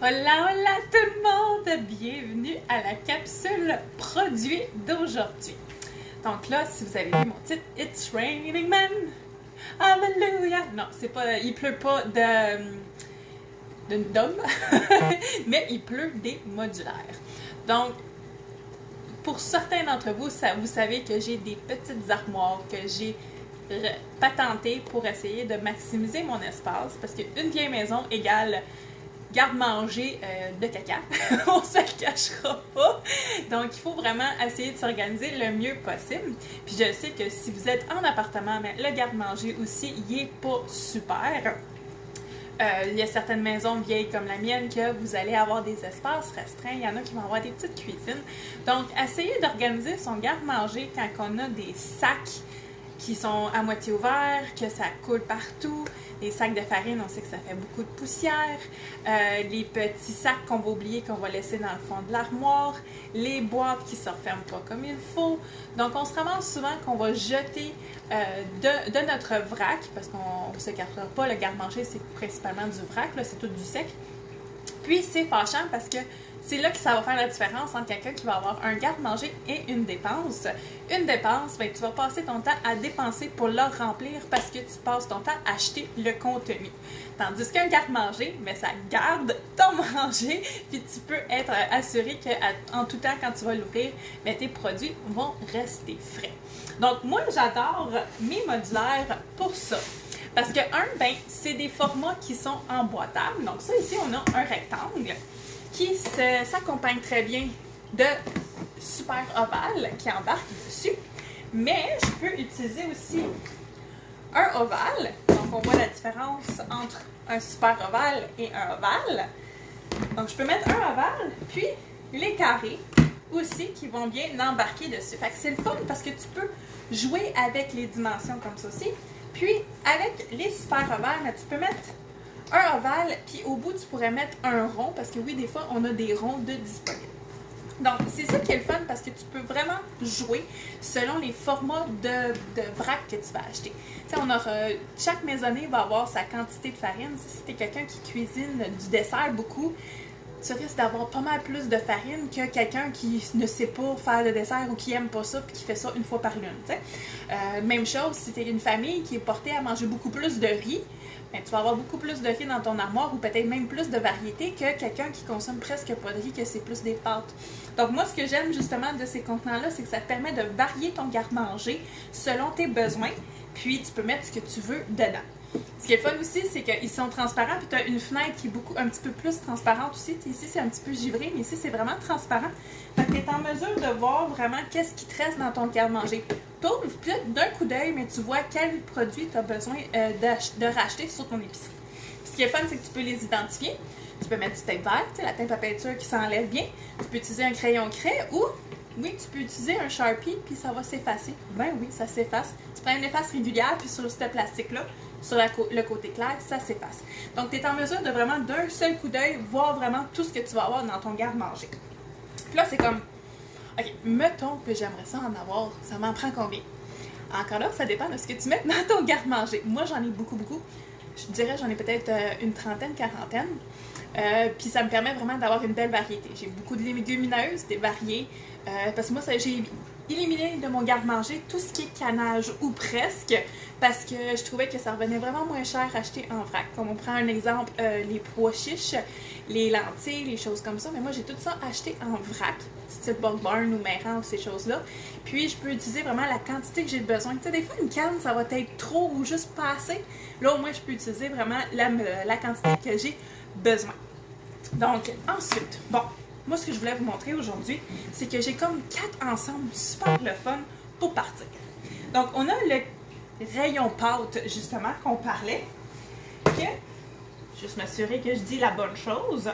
Hola, hola tout le monde! Bienvenue à la capsule produit d'aujourd'hui. Donc là, si vous avez vu mon titre, It's Raining Men, Hallelujah! Non, c'est pas, il pleut pas d'hommes, mais il pleut des modulaires. Donc, pour certains d'entre vous, vous savez que j'ai des petites armoires que j'ai patentées pour essayer de maximiser mon espace, parce qu'une vieille maison égale garde-manger de caca. On se le cachera pas. Donc, il faut vraiment essayer de s'organiser le mieux possible. Puis je sais que si vous êtes en appartement, mais le garde-manger aussi, il est pas super. Il y a certaines maisons vieilles comme la mienne que vous allez avoir des espaces restreints. Il y en a qui vont avoir des petites cuisines. Donc, essayez d'organiser son garde-manger quand on a des sacs qui sont à moitié ouverts, que ça coule partout. Les sacs de farine, on sait que ça fait beaucoup de poussière. Les petits sacs qu'on va oublier, qu'on va laisser dans le fond de l'armoire. Les boîtes qui ne se referment pas comme il faut. Donc, on se ramasse souvent qu'on va jeter de notre vrac, parce qu'on ne se cachera pas, le garde-manger, c'est principalement du vrac, là, c'est tout du sec. Puis, c'est fâchant parce que c'est là que ça va faire la différence entre quelqu'un qui va avoir un garde-manger et une dépense. Une dépense, bien, tu vas passer ton temps à dépenser pour le remplir parce que tu passes ton temps à acheter le contenu. Tandis qu'un garde-manger, bien, ça garde ton manger, puis tu peux être assuré qu'en tout temps, quand tu vas l'ouvrir, bien, tes produits vont rester frais. Donc, moi, j'adore mes modulaires pour ça. Parce que, ben, c'est des formats qui sont emboîtables. Donc, ça, ici, on a un rectangle qui s'accompagne très bien de super ovales qui embarquent dessus. Mais je peux utiliser aussi un ovale. Donc, on voit la différence entre un super ovale et un ovale. Donc, je peux mettre un ovale, puis les carrés aussi qui vont bien embarquer dessus. Fait que c'est le fun parce que tu peux jouer avec les dimensions comme ça aussi. Puis, avec les super ovales, tu peux mettre un ovale, puis au bout, tu pourrais mettre un rond, parce que oui, des fois, on a des ronds de disponibles. Donc, c'est ça qui est le fun, parce que tu peux vraiment jouer selon les formats de vrac que tu vas acheter. Tu sais, chaque maisonnée va avoir sa quantité de farine. Si tu es quelqu'un qui cuisine du dessert beaucoup, tu risques d'avoir pas mal plus de farine que quelqu'un qui ne sait pas faire de dessert ou qui aime pas ça puis qui fait ça une fois par lune. Même chose, si tu es une famille qui est portée à manger beaucoup plus de riz, bien, tu vas avoir beaucoup plus de riz dans ton armoire ou peut-être même plus de variété que quelqu'un qui consomme presque pas de riz, que c'est plus des pâtes. Donc moi, ce que j'aime justement de ces contenants-là, c'est que ça te permet de varier ton garde-manger selon tes besoins, puis tu peux mettre ce que tu veux dedans. Ce qui est fun aussi, c'est qu'ils sont transparents, puis tu as une fenêtre qui est un petit peu plus transparente aussi. Ici, c'est un petit peu givré, mais ici, c'est vraiment transparent. Fait que tu es en mesure de voir vraiment qu'est-ce qui te reste dans ton garde-manger. Tu ouvres d'un coup d'œil, mais tu vois quel produit tu as besoin de racheter sur ton épicerie. Puis ce qui est fun, c'est que tu peux les identifier. Tu peux mettre du tape vert, la teinte à peinture qui s'enlève bien. Tu peux utiliser un crayon craie ou, oui, tu peux utiliser un Sharpie, puis ça va s'effacer. Ben oui, ça s'efface. Tu prends une efface régulière, puis sur ce plastique-là, sur le côté clair, ça s'efface. Donc, tu es en mesure de vraiment, d'un seul coup d'œil, voir vraiment tout ce que tu vas avoir dans ton garde-manger. Puis là, c'est comme, OK, mettons que j'aimerais ça en avoir, ça m'en prend combien? Encore là, ça dépend de ce que tu mets dans ton garde-manger. Moi, j'en ai beaucoup. Je dirais, j'en ai peut-être une trentaine, quarantaine. Puis ça me permet vraiment d'avoir une belle variété. J'ai beaucoup de légumineuses, des variées. Parce que moi, j'ai éliminé de mon garde-manger tout ce qui est canage ou presque, parce que je trouvais que ça revenait vraiment moins cher acheter en vrac. Comme on prend un exemple, les pois chiches, les lentilles, les choses comme ça. Mais moi, j'ai tout ça acheté en vrac, style Bulk Barn ou Meirin ou ces choses-là. Puis, je peux utiliser vraiment la quantité que j'ai besoin. Tu sais, des fois, une canne, ça va être trop ou juste pas assez. Là, au moins, je peux utiliser vraiment la quantité que j'ai besoin. Donc, ensuite, bon, moi, ce que je voulais vous montrer aujourd'hui, c'est que j'ai comme 4 ensembles super le fun pour partir. Donc, on a le rayon pâte, justement, qu'on parlait. Juste m'assurer que je dis la bonne chose.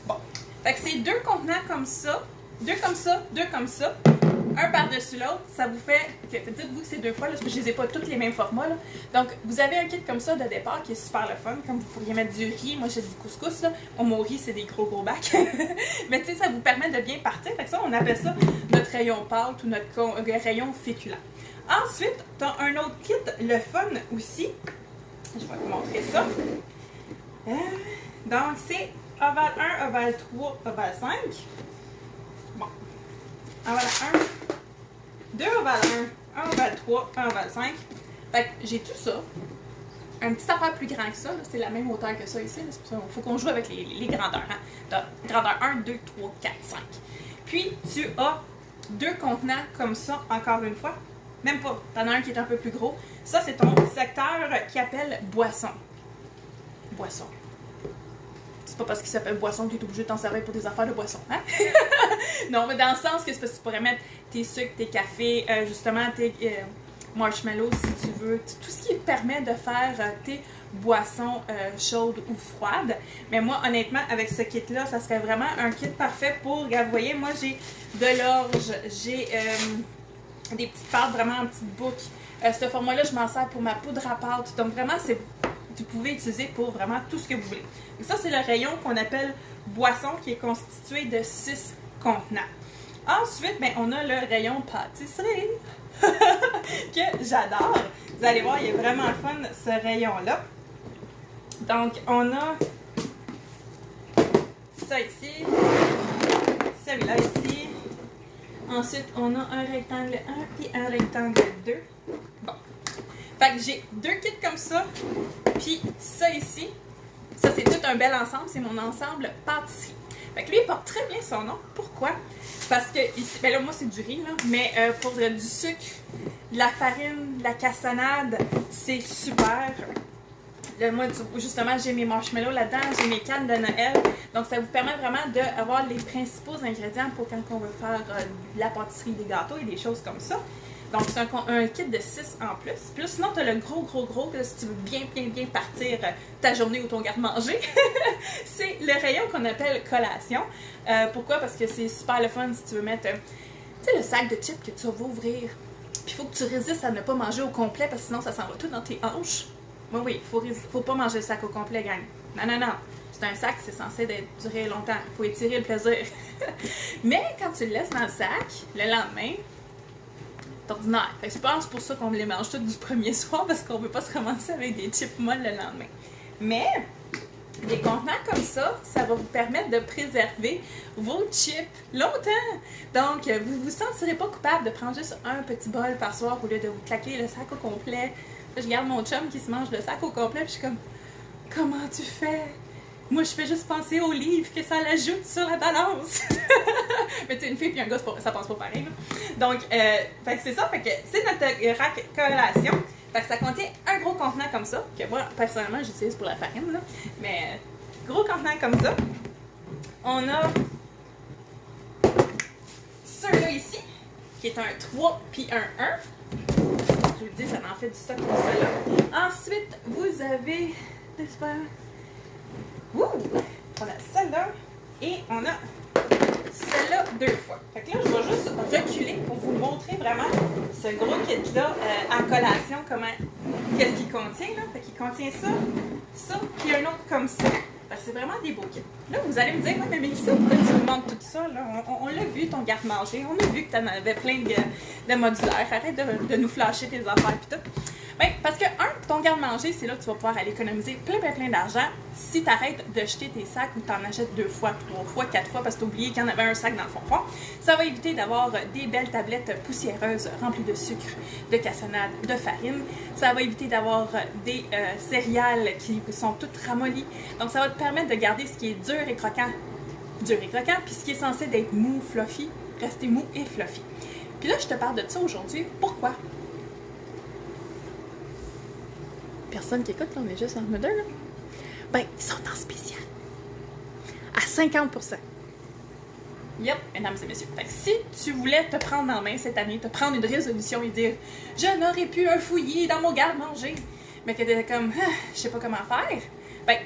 Bon, fait que c'est 2 contenants comme ça, 2 comme ça, 2 comme ça, un par-dessus l'autre. Ça vous fait, dites-vous que c'est 2 fois, là, parce que je les ai pas tous les mêmes formats, là. Donc, vous avez un kit comme ça de départ qui est super le fun, comme vous pourriez mettre du riz. Moi, j'ai du couscous, là. Mon riz, c'est des gros bacs. Mais tu sais, ça vous permet de bien partir. Fait que ça, on appelle ça notre rayon pâte ou notre rayon féculent. Ensuite, tu as un autre kit, le fun aussi. Je vais vous montrer ça. Donc, c'est ovale 1, ovale 3, ovale 5. Bon. Ovale 1, 2 ovale 1, 1 ovale 3, 1 ovale 5. Fait que j'ai tout ça. Un petit affaire plus grand que ça, c'est la même hauteur que ça ici. Il faut qu'on joue avec les grandeurs. Hein? Grandeur 1, 2, 3, 4, 5. Puis tu as 2 contenants comme ça, encore une fois. Même pas. T'en as un qui est un peu plus gros. Ça, c'est ton secteur qui appelle boisson. Boisson. C'est pas parce qu'il s'appelle boisson que tu es obligé de t'en servir pour des affaires de boisson. Hein? Non, mais dans le sens que c'est parce que tu pourrais mettre tes sucres, tes cafés, justement tes marshmallows si tu veux. Tout ce qui permet de faire tes boissons chaudes ou froides. Mais moi, honnêtement, avec ce kit-là, ça serait vraiment un kit parfait pour... Regarde, vous voyez, moi, j'ai de l'orge, j'ai des petites pâtes vraiment en petites boucles. Ce format-là, je m'en sers pour ma poudre à pâte. Donc, vraiment, vous pouvez utiliser pour vraiment tout ce que vous voulez. Et ça, c'est le rayon qu'on appelle boisson qui est constitué de 6 contenants. Ensuite, ben, on a le rayon pâtisserie que j'adore. Vous allez voir, il est vraiment fun ce rayon-là. Donc, on a ça ici, celui-là ici. Ensuite, on a un rectangle 1 et un rectangle 2. Bon. Fait que j'ai 2 kits comme ça, puis ça ici. Ça, c'est tout un bel ensemble. C'est mon ensemble pâtisserie. Fait que lui, il porte très bien son nom. Pourquoi? Parce que ici, ben là, moi, c'est du riz, là. Mais pour du sucre, de la farine, de la cassonade, c'est super. Là, moi, justement, j'ai mes marshmallows là-dedans, j'ai mes cannes de Noël. Donc, ça vous permet vraiment d'avoir les principaux ingrédients pour quand on veut faire de la pâtisserie, des gâteaux et des choses comme ça. Donc, c'est un kit de 6 en plus. Puis là, sinon, tu as le gros, que si tu veux bien partir ta journée ou ton garde-manger, c'est le rayon qu'on appelle collation. Pourquoi? Parce que c'est super le fun si tu veux mettre, tu sais, le sac de chips que tu vas ouvrir. Puis il faut que tu résistes à ne pas manger au complet parce que sinon, ça s'en va tout dans tes hanches. Oui, faut pas manger le sac au complet, gang. Non. C'est un sac, c'est censé durer longtemps. Il faut étirer le plaisir. Mais quand tu le laisses dans le sac, le lendemain, c'est ordinaire. Fait que je pense pour ça qu'on les mange tous du premier soir parce qu'on veut pas se ramasser avec des chips molles le lendemain. Mais des contenants comme ça va vous permettre de préserver vos chips longtemps. Donc, vous vous sentirez pas coupable de prendre juste un petit bol par soir au lieu de vous claquer le sac au complet. Là, je regarde mon chum qui se mange le sac au complet, puis je suis comme, comment tu fais? Moi, je fais juste penser au livre que ça l'ajoute sur la balance. Mais tu sais, une fille puis un gars, ça passe pas pareil. Là. Donc, fait que c'est ça. Fait que c'est notre rack collation. Fait que ça contient un gros contenant comme ça, que moi, personnellement, j'utilise pour la farine. Là. Mais gros contenant comme ça. On a celui-là ici, qui est un 3 puis un 1. Je vous dis, ça en fait du stock comme ça là. Ensuite, vous avez... Ouh! On a celle-là et on a celle-là 2 fois. Fait que là, je vais juste reculer pour vous montrer vraiment ce gros kit-là à collation, qu'est-ce qu'il contient. Là. Fait qu'il contient ça, puis un autre comme ça. C'est vraiment des beaux kits. Là, vous allez me dire, ouais, mais Mélissa, pourquoi tu nous montres tout ça? Là? On l'a vu, ton garde-manger. On a vu que tu en avais plein de modulaires. Arrête de nous flasher tes affaires et tout. Bien, parce que, ton garde-manger, c'est là que tu vas pouvoir aller économiser plein d'argent si tu arrêtes de jeter tes sacs ou tu en achètes 2 fois, 3 fois, 4 fois parce que tu as oublié qu'il y en avait un sac dans le fond. Ça va éviter d'avoir des belles tablettes poussiéreuses remplies de sucre, de cassonade, de farine. Ça va éviter d'avoir des céréales qui sont toutes ramollies. Donc, ça va te permettre de garder ce qui est dur et croquant, puis ce qui est censé d'être mou, fluffy, rester mou et fluffy. Puis là, je te parle de ça aujourd'hui. Pourquoi? Personne qui écoute, là, on est juste en mode là. Ben, ils sont en spécial. À 50%. Yep, mesdames et messieurs. Fait que si tu voulais te prendre en main cette année, te prendre une résolution et dire « Je n'aurais pu un fouillis dans mon garde-manger », mais que t'étais comme « Je sais pas comment faire », ben,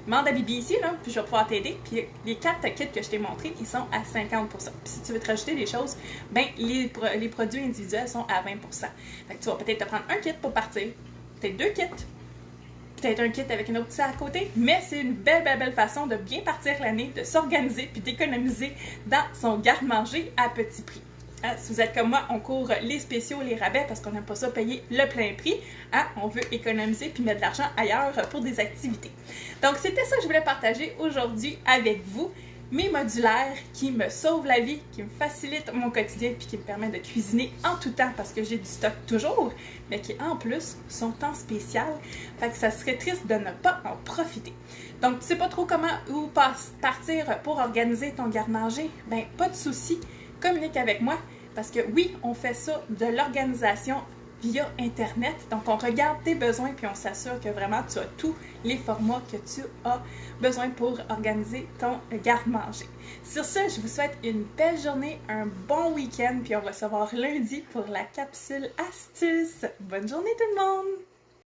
demande à Bibi ici, là, puis je vais pouvoir t'aider. Puis les 4 kits que je t'ai montrés, ils sont à 50%. Puis si tu veux te rajouter des choses, ben, les produits individuels sont à 20%. Fait que tu vas peut-être te prendre un kit pour partir, peut-être 2 kits, peut-être un kit avec un autre petit à côté, mais c'est une belle façon de bien partir l'année, de s'organiser puis d'économiser dans son garde-manger à petit prix. Si vous êtes comme moi, on court les spéciaux, les rabais parce qu'on n'aime pas ça payer le plein prix. On veut économiser puis mettre de l'argent ailleurs pour des activités. Donc, c'était ça que je voulais partager aujourd'hui avec vous. Mes modulaires qui me sauvent la vie, qui me facilitent mon quotidien puis qui me permettent de cuisiner en tout temps parce que j'ai du stock toujours, mais qui en plus sont en spécial. Fait que ça serait triste de ne pas en profiter. Donc, tu sais pas trop comment où partir pour organiser ton garde-manger? Ben, pas de souci, communique avec moi parce que oui, on fait ça de l'organisation via Internet. Donc, on regarde tes besoins puis on s'assure que vraiment tu as tous les formats que tu as besoin pour organiser ton garde-manger. Sur ce, je vous souhaite une belle journée, un bon week-end puis on va se voir lundi pour la capsule astuce. Bonne journée tout le monde!